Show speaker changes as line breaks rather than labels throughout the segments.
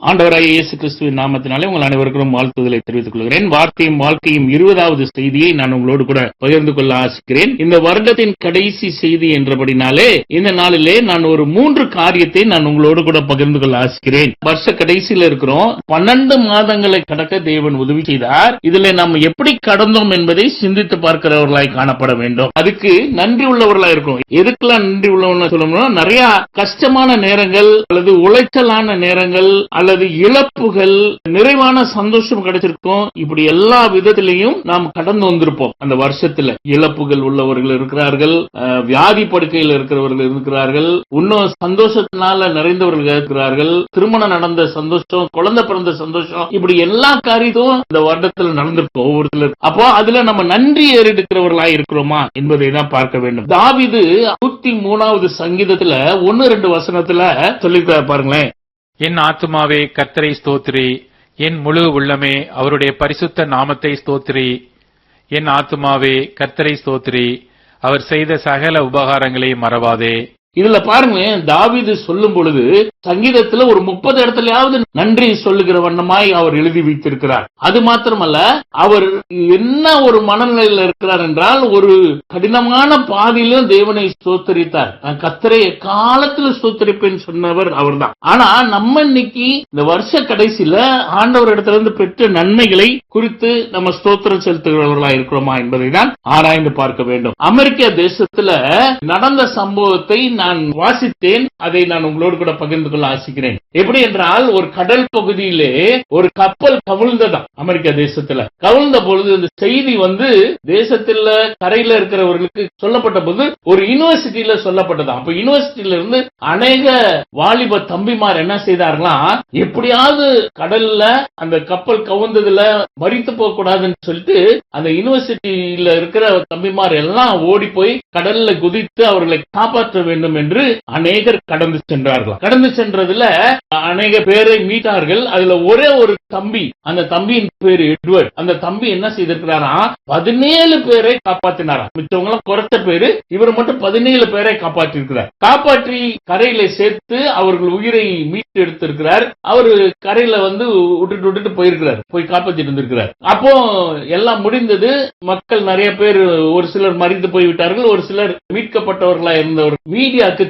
ஆண்டவராகிய இயேசு கிறிஸ்துவின் நாமத்தினாலே உங்கள் அனைவருக்கும் வாழ்த்துதலை தெரிவித்துக் கொள்கிறேன். வார்த்தையும் வாழ்க்கையும் 20வது செய்தியை நான் உங்களோடு கூட பகிர்ந்து கொள்ள ஆசிக்கிறேன். இந்த வருடத்தின் கடைசி செய்தி என்றபடினாலே இந்த நாளிலே நான் ஒரு 3 காரியத்தை நான் உங்களோடு கூட பகிர்ந்து கொள்ள ஆசிக்கிறேன். வருஷ கடைசியில் இருக்கிறோம். 12 மாதங்களை கடக்க தேவன் உதவி செய்தார். இதுல நாம் எப்படி கடந்தோம் என்பதை சிந்தித்து பார்க்கிறவர்களாய் காணப்பட வேண்டும். அதுக்கு நன்றி உள்ளவர்களாய் இருக்கும். எதுக்கெல்லாம் நன்றி உள்ளவர்கள் சொல்லணும்னா, நிறைய கஷ்டமான நேரங்கள் அல்லது உளைச்சலான நேரங்கள் அல்லது இழப்புகள், நிறைவான சந்தோஷம் கிடைச்சிருக்கும். இப்படி எல்லா விதத்திலையும் நாம் கடந்து வந்திருப்போம். அந்த வருஷத்துல இழப்புகள் உள்ளவர்கள் இருக்கிறார்கள், வியாதி படுக்கையில் இருக்கிறவர்கள் இருக்கிறார்கள், இன்னும் சந்தோஷத்தினால நிறைந்தவர்கள் இருக்கிறார்கள், திருமணம் நடந்த சந்தோஷம், குழந்தை பிறந்த சந்தோஷம், இப்படி எல்லா காரியமும் இந்த வருடத்தில் நடந்திருக்கும் ஒவ்வொருத்தர். அப்போ அதுல நம்ம நன்றி ஏறெடுக்கிறவர்களாய் இருக்கிறோமா என்பதை தான் பார்க்க வேண்டும். தாவீது 103வது சங்கீதத்துல 1-2 வசனத்துல சொல்லிருக்காரு பாருங்களேன்.
என் ஆத்துமாவே கர்த்தரை ஸ்தோத்திரி, என் முழு உள்ளமே அவருடைய பரிசுத்த நாமத்தை ஸ்தோத்திரி. என் ஆத்துமாவே கர்த்தரை ஸ்தோத்திரி, அவர் செய்த சகல உபகாரங்களை மறவாதே.
இதுல பாருங்க, தாவீது சொல்லும் பொழுது சங்கீதத்துல ஒரு 30 இடத்துலயாவது நன்றி சொல்லுகிற வண்ணமாய் அவர் எழுதி வைத்திருக்கிறார். அது மாத்திரமல்ல, அவர் என்ன ஒரு மனநிலையில் இருக்கிறார் என்றால், ஒரு கடினமான பாதையிலும் தேவனை ஸ்தோத்தரித்தார். நான் கர்த்தரை எக்காலத்துல ஸ்தோத்தரிப்பேன் சொன்னவர் அவர் தான். ஆனா நம்ம இன்னைக்கு இந்த வருஷ கடைசியில ஆண்டவர் இடத்துல இருந்து பெற்ற நன்மைகளை குறித்து நம்ம ஸ்தோத்திரம் செலுத்துகிறவர்களா இருக்கிறோமா என்பதை தான் ஆராய்ந்து பார்க்க வேண்டும். அமெரிக்க தேசத்துல நடந்த சம்பவத்தை நான் வாசித்தேன். அதை நான் உங்களோடு கூட பகிர்ந்து கொள்ள ஆசிக்கிறேன். எப்படி என்றால், ஒரு கடல் பகுதியிலே ஒரு கப்பல் கவிழ்ந்ததாம். அமெரிக்கா தேசத்துல கவிழ்ந்த பொழுது இந்த செய்தி தேசத்துல கரையில இருக்கிறவர்களுக்கு சொல்லப்பட்ட போது ஒரு யூனிவர்சிட்டியில சொல்லப்பட்டதாம். அப்ப யூனிவர்சிட்டியில இருந்து அநேக வாலிப தம்பிமார் என்ன செய்தார்களாம், எப்படியாவது கடல்ல அந்த கப்பல் கவுந்ததுல மரித்து போக கூடாதுன்னு சொல்லிட்டு அந்த யூனிவர்சிட்டியில இருக்கிற தம்பிமார் எல்லாம் ஓடி போய் கடல்ல குதித்து அவர்களை காப்பாற்ற வேண்டும் என்று அநேகர் கடந்து சென்றார்கள். கடந்து சென்றதுல அநேக பேரை மீட்டார்கள். அதுல ஒரே ஒரு தம்பி, அந்த தம்பியின் பேரு எட்வர்ட். அந்த தம்பி என்ன செய்திருக்கிறாரா, 17 பேரை காப்பாற்றினாரா. மிச்சவங்க குறைச்ச பேரு, இவர் மட்டும் 17 பேரை காப்பாற்றி இருக்கிறார். காப்பாற்றி கரையில சேர்த்து அவர்கள் உயிரை மீட்டு எடுத்திருக்கிறார். அவரு கரையில விட்டுட்டு போயிருக்கிறார், போய் காப்பாற்றிட்டு இருந்திருக்கிறார். அப்போ எல்லாம் முடிந்தது. மக்கள் நிறைய பேர், ஒரு சிலர் மறித்து போய்விட்டார்கள், ஒரு சிலர் மீட்கப்பட்டவர்களா இருந்தவர். மீடியாவுக்கு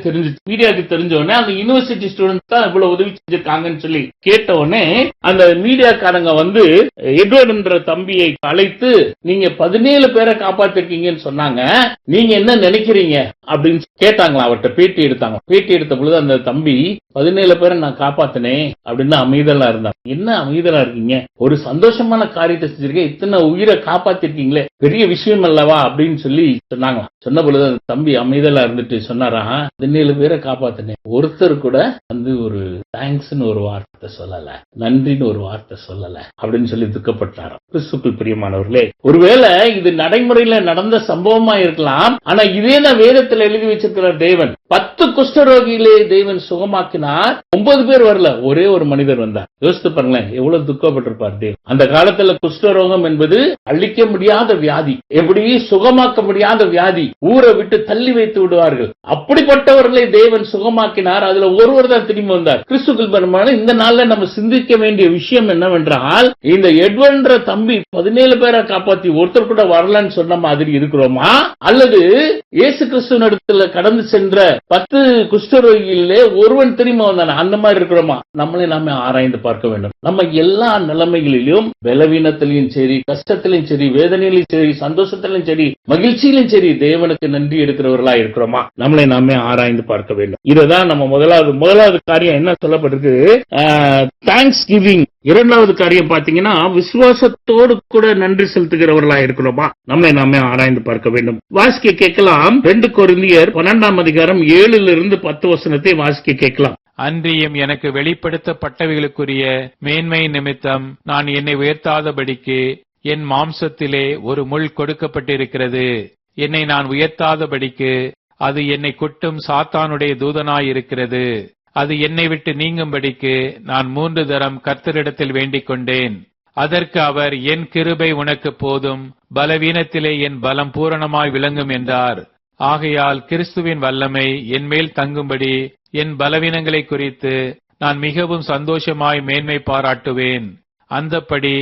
தெரிஞ்ச உடனே அந்த யூனிவர்சிட்டி ஸ்டூடெண்ட்ஸ் தான் இவ்வளவு உதவி செஞ்சிருக்காங்கன்னு சொல்லி கேட்ட உடனே அந்த மீடியாக்காரங்க எட்வர்ட் என்ற தம்பியை அழைத்து, நீங்க 17 பேரை காப்பாத்திருக்கீங்கன்னு சொன்னாங்க, நீங்க என்ன நினைக்கிறீங்க அப்படின்னு கேட்டாங்களா. அவர்கிட்ட பேட்டி எடுத்தாங்க. பேட்டி எடுத்த பொழுது அந்த தம்பி, 17 பேரை நான் காப்பாத்தினேன் அப்படின்னு அமைதலா இருந்தாங்க. என்ன அமைதலா இருக்கீங்க, ஒரு சந்தோஷமான காரியத்தை செஞ்சிருக்கேன், இத்தனை உயிரை காப்பாத்திருக்கீங்களே, பெரிய விஷயம் அல்லவா அப்படின்னு சொல்லி சொன்னாங்களாம். சொன்ன பொழுது அந்த தம்பி அமைதலா இருந்துட்டு சொன்னாரா, 17 பேரை காப்பாத்தினேன், ஒருத்தர் கூட ஒரு தேங்க்ஸ்னு ஒரு வார்த்தை சொல்லல, நன்றின்னு ஒரு வார்த்தை சொல்லல அப்படின்னு சொல்லி துக்கப்பட்டாராம். கிறிஸ்துவுக்குள் பிரியமானவர்களே, ஒருவேளை இது நடைமுறையில நடந்த சம்பவமா இருக்கலாம். ஆனா இதே தான் வேதத்தில் எழுதி வச்சிருக்கிறார். தேவன் 10 குஷ்டரோகியிலே தேவன் சுகமாக்கினார். 9 பேர் வரல, ஒரே ஒரு மனிதர் வந்தார். யோசித்து பாருங்களேன், எவ்வளவு துக்கப்பட்டிருப்பார் தேவன். அந்த காலத்துல குஷ்டரோகம் என்பது அழிக்க முடியாத வியாதி, எப்படி சுகமாக்க முடியாத வியாதி, ஊரை விட்டு தள்ளி வைத்து விடுவார்கள். அப்படிப்பட்டவர்களை தேவன் சுகமாக்கினார். அதுல ஒருவர் தான் திரும்பி வந்தார். கிறிஸ்துவுக்குள் பிரியமான, இந்த நாள்ல நம்ம சிந்திக்க வேண்டிய விஷயம் என்னவென்றால், இந்த எட்வர்ட் தம்பி 17 பேரை காப்பாத்தி ஒருத்தர் கூட வரலன்னு சொன்ன மாதிரி இருக்கிறோமா, அல்லது இயேசு கிறிஸ்துவின் இடத்துல கடந்து சென்ற 10 குஷ்டரோகியிலே ஒருவன் திரும்பி வந்தான, அந்த மாதிரி இருக்கிறோமா? நம்மளே நாம ஆராய்ந்து பார்க்க வேண்டும். நம்ம எல்லா நிலைமைகளிலும், பலவீனத்திலையும் சரி, கஷ்டத்திலையும் சரி, வேதனையிலும் சரி, சந்தோஷத்திலும் சரி, மகிழ்ச்சியிலும் சரி, தேவனுக்கு நன்றி எடுக்கிறவர்களா இருக்கிறோமா? நம்மளை நாமே ஆராய்ந்து பார்க்க வேண்டும். இதுதான் நம்ம முதலாவது காரியம் என்ன சொல்லப்பட்டிருக்கு, தேங்க்ஸ் கிவிங். இரண்டாவது காரியம் பாத்தீங்கன்னா, விசுவாசத்தோடு கூட நன்றி செலுத்துகிறவர்களா இருக்கிறோமா? நம்மளை நாமே ஆராய்ந்து பார்க்க வேண்டும். வாசிக்க கேட்கலாம். 2 கொரிந்தியர் 12ஆம் அதிகாரம் 7-10 வசனத்தை வாசிக்க கேட்கலாம்.
அன்றியும் எனக்கு வெளிப்படுத்தப்பட்டவைகளுக்குரிய மேன்மை நிமித்தம் நான் என்னை உயர்த்தாதபடிக்கு என் மாம்சத்திலே ஒரு முள் கொடுக்கப்பட்டிருக்கிறது. என்னை நான் உயர்த்தாதபடிக்கு அது என்னை குட்டும் சாத்தானுடைய தூதனாயிருக்கிறது. அது என்னை விட்டு நீங்கும்படிக்கு நான் 3 தரம் கர்த்தரிடத்தில் வேண்டிக் கொண்டேன். அதற்கு அவர், என் கிருபை உனக்கு போதும், பலவீனத்திலே என் பலம் பூரணமாய் விளங்கும் என்றார். ஆகையால் கிறிஸ்துவின் வல்லமை என் மேல் தங்கும்படி என் பலவீனங்களை குறித்து நான் மிகவும் சந்தோஷமாய் மேன்மை பாராட்டுவேன். அந்தப்படி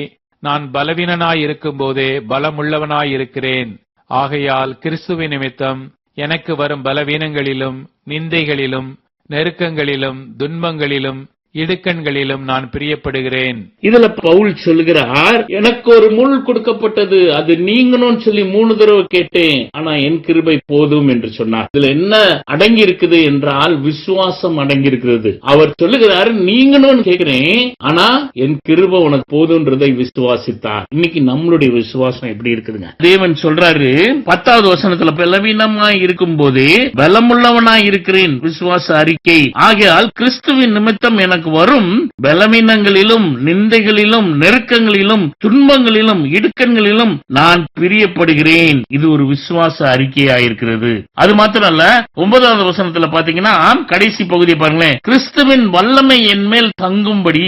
நான் பலவீனனாயிருக்கும் போதே பலமுள்ளவனாயிருக்கிறேன். ஆகையால் கிறிஸ்துவின் நிமித்தம் எனக்கு வரும் பலவீனங்களிலும் நிந்தைகளிலும் நெருக்கங்களிலும் துன்பங்களிலும் இடுக்கண்களிலும் நான் பிரியப்படுகிறேன்.
இதுல பவுல் சொல்லுகிறார், எனக்கு ஒரு முள் கொடுக்கப்பட்டது, அது நீங்கணும்னு சொல்லி 3 தடவை கேட்டேன், ஆனா என் கிருபை போதும் என்று சொன்னார். இதுல என்ன அடங்கி இருக்குது என்றால் விசுவாசம் அடங்கி இருக்கிறது. அவர் சொல்லுகிறார், நீங்கணும்னு கேட்கிறேன், ஆனா என் கிருபை உனக்கு போதும்ன்றதை விசுவாசித்தார். இன்னைக்கு நம்மளுடைய விசுவாசம் எப்படி இருக்குதுங்க? தேவன் சொல்றாரு 10வது வசனத்துல, பலவீனமாய் இருக்கும் போதே பலமுள்ளவனாய் இருக்கிறேன், விசுவாச அறிக்கை. ஆகையால் கிறிஸ்துவின் நிமித்தம் எனக்கு வரும் பலவீனங்களிலும் நிந்தைகளிலும் நெருக்கங்களிலும் துன்பங்களிலும் இடுக்கண்களிலும் நான் பிரியப்படுகிறேன். இது ஒரு விசுவாச அறிக்கையாயிருக்கிறது. அது மாத்திரம் அல்ல, 9வது வசனத்துல பாத்தீங்கன்னா கடைசி பகுதியை பாருங்களேன், கிறிஸ்துவின் வல்லமை என் மேல் தங்கும்படி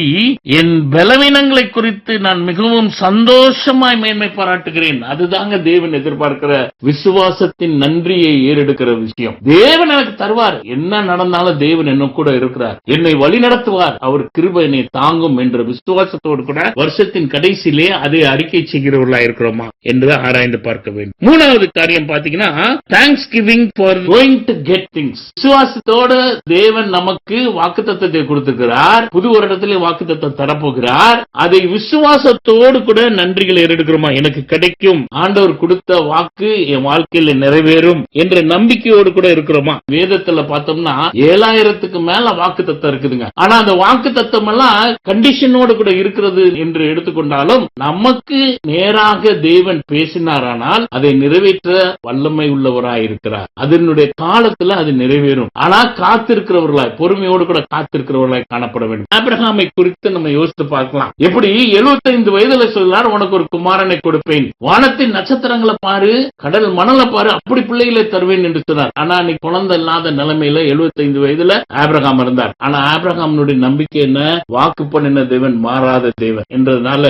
என் பலவீனங்களை குறித்து நான் மிகவும் சந்தோஷமாய் மேன்மை பாராட்டுகிறேன். அதுதாங்க தேவன் எதிர்பார்க்கிற விசுவாசத்தின் நன்றியை ஏறெடுக்கிற விஷயம். தேவன் எனக்கு தருவார், என்ன நடந்தாலும் தேவன் என்ன கூட இருக்கிறார், என்னை வழி நடத்துவார், அவர் கிருபை என்னை தாங்கும் என்ற விசுவாசத்தோடு கூட வருஷத்தின் கடைசியிலே அதை அறிக்கை செய்கிறவர்களா இருக்கிறோமா என்று ஆராய்ந்து பார்க்க வேண்டும். 3வது காரியம் பாத்தீங்கன்னா, thanks giving for going to get things. விசுவாசத்தோட தேவன் நமக்கு வாக்குத்தத்தத்தை கொடுத்திருக்கிறார், புது வருடத்திலே வாக்குத்தத்தம் தரப்போகிறார். அதை விசுவாசத்தோடு கூட நன்றிகளை ஏறெடுக்கிறோமா? எனக்கு கிடைக்கும், ஆண்டவர் கொடுத்த வாக்கு என் வாழ்க்கையில் நிறைவேறும் என்ற நம்பிக்கையோடு கூட இருக்கிறோமா? வேதத்துல பார்த்தோம்னா 7000க்கு மேல வாக்குத்தத்தம் இருக்குதுங்க. ஆனா அந்த வாக்கு தத்துவம் எல்லாம் கண்டிஷனோடு கூட இருக்கிறது என்று எடுத்துக்கொண்டாலும் நமக்கு நேராக தேவன் பேசினாரானால் அதை நிறைவேற்ற வல்லமை உள்ளவராய் இருக்கிறார். அதனுடைய காலத்துல அது நிறைவேறும். ஆனா காத்திருக்கிறவர்களாய், பொறுமையோடு கூட காத்திருக்கிறவர்களாய் காணப்பட வேண்டும். ஆபிரகாமை குறித்து நம்ம யோசித்து பார்க்கலாம். எப்படி 75 வயதுல சொல்றார், உனக்கு ஒரு குமாரனை கொடுப்பேன், வானத்தின் நட்சத்திரங்களை பாரு, கடல் மணலை பாரு, அப்படி பிள்ளைகளை தருவேன் என்று சொன்னார். ஆனா நீ குழந்தை இல்லாத நிலைமையில 75 வயதுல ஆபிரகாம் இருந்தார். ஆனா ஆபிரகாம் நம்பிக்கை என்ன? வாக்கு பண்ணின தேவன் மாறாத தேவன் என்றதுனால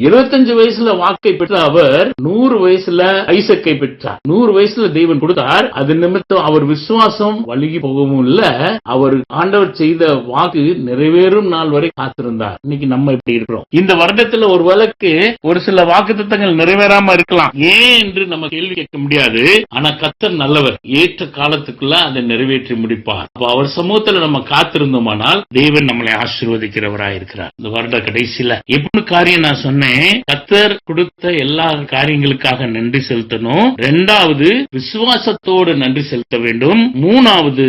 25 வயசுல வாக்கை பெற்ற அவர் 100 வயசுல ஐசக்கை பெற்றார். 100 வயசுல தேவன் கொடுத்தார். அது நிமித்தம் அவர் விசுவாசம் வழுகி போகவும் இல்ல, அவர் ஆண்டவர் செய்த வாக்கு நிறைவேறும் நாள் வரை காத்திருந்தார். இன்னைக்கு நம்ம எப்படி இருக்கிறோம்? இந்த வருடத்துல ஒரு வேளைக்கு ஒரு சில வாக்குத்தத்தங்கள் நிறைவேறாம இருக்கலாம், ஏன் என்று நம்ம கேள்வி கேட்க முடியாது. ஆனா கர்த்தர் நல்லவர், ஏற்ற காலத்துக்குள்ள அதை நிறைவேற்றி முடிப்பார். அவர் சமூகத்துல நம்ம காத்திருந்தோமானால் தேவன் நம்மளை ஆசீர்வதிக்கிறவராயிருக்கிறார். இந்த வருட கடைசியில எப்படி காரியம் நான் சொன்னேன், கர்த்தர் கொடுத்த எல்லா காரியங்களுக்காக நன்றி செலுத்தணும். 2வது விசுவாசத்தோடு நன்றி செலுத்த வேண்டும். 3வது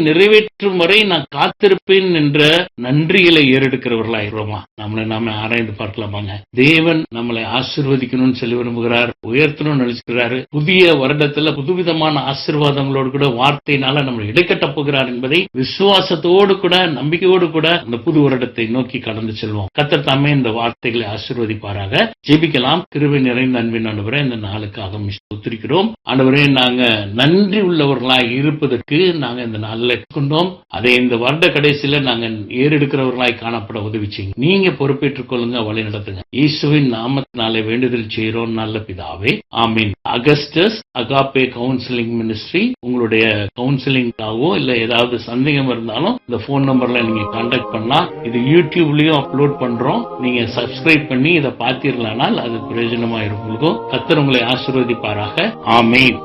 நிறைவேற்றும் வரை நான் காத்திருப்பேன் என்ற நன்றிகளை ஏறெடுக்கிறவர்களாயிருவோமா? நம்மளை நாம ஆராய்ந்து பார்க்கலாமாங்க? தேவன் நம்மளை ஆசீர்வதிக்கணும்னு சொல்லி விரும்புகிறார், உயர்த்தணும்னு நினைச்சுக்கிறாரு. புதிய வருடத்துல புதுவிதமான ஆசீர்வாதங்களோடு கூட வார்த்தையினால நம்மளை இடைக்கட்ட போகிறார் என்பதை விசுவாசத்தோடு கூட நம்பிக்கையோடு கூட அந்த புது வருடத்தை நோக்கி கடந்து செல்வோம். கர்த்தர் தாமே இந்த வார்த்தைகளை ஆசீர்வதிப்பாராக. ஜெபிக்கலாம். கிருபை நிறைந்த அன்பின் ஆண்டவரே, இந்த நாளுக்காக ஸ்தோத்திரிக்கிறோம். ஆண்டவரே, நாங்க நன்றி உள்ளவர்களாய் இருப்பதற்கு நாங்க இந்த நாளில் கொண்டோம். அதை இந்த வருட கடைசியில நாங்க ஏறெடுக்கிறவர்களாய் காணப்பட உதவி செய்யுங்க. நீங்க பொறுப்பேற்றுக் கொள்ளுங்க, வழி நடத்துங்க. இயேசுவின் நாமத்தினாலே வேண்டுதல் செய்கிறோம் நல்ல பிதாவே, ஆமீன். Augustus agape counselling ministry. உங்களுடைய கவுன்சிலிங்காகவோ இல்ல ஏதாவது சந்தேகம் இருந்தாலும் இந்த போன் நம்பர்ல நீங்க கான்டாக்ட் பண்ணலாம். இது யூடியூப்லயும் அப்லோட் பண்றோம். நீங்க சப்ஸ்கிரைப் பண்ணி இதை பார்த்தீர்களானால் அது பிரயோஜனமா இருக்கும். கர்த்தர் உங்களை ஆசீர்வதிப்பாராக. ஆமீன்.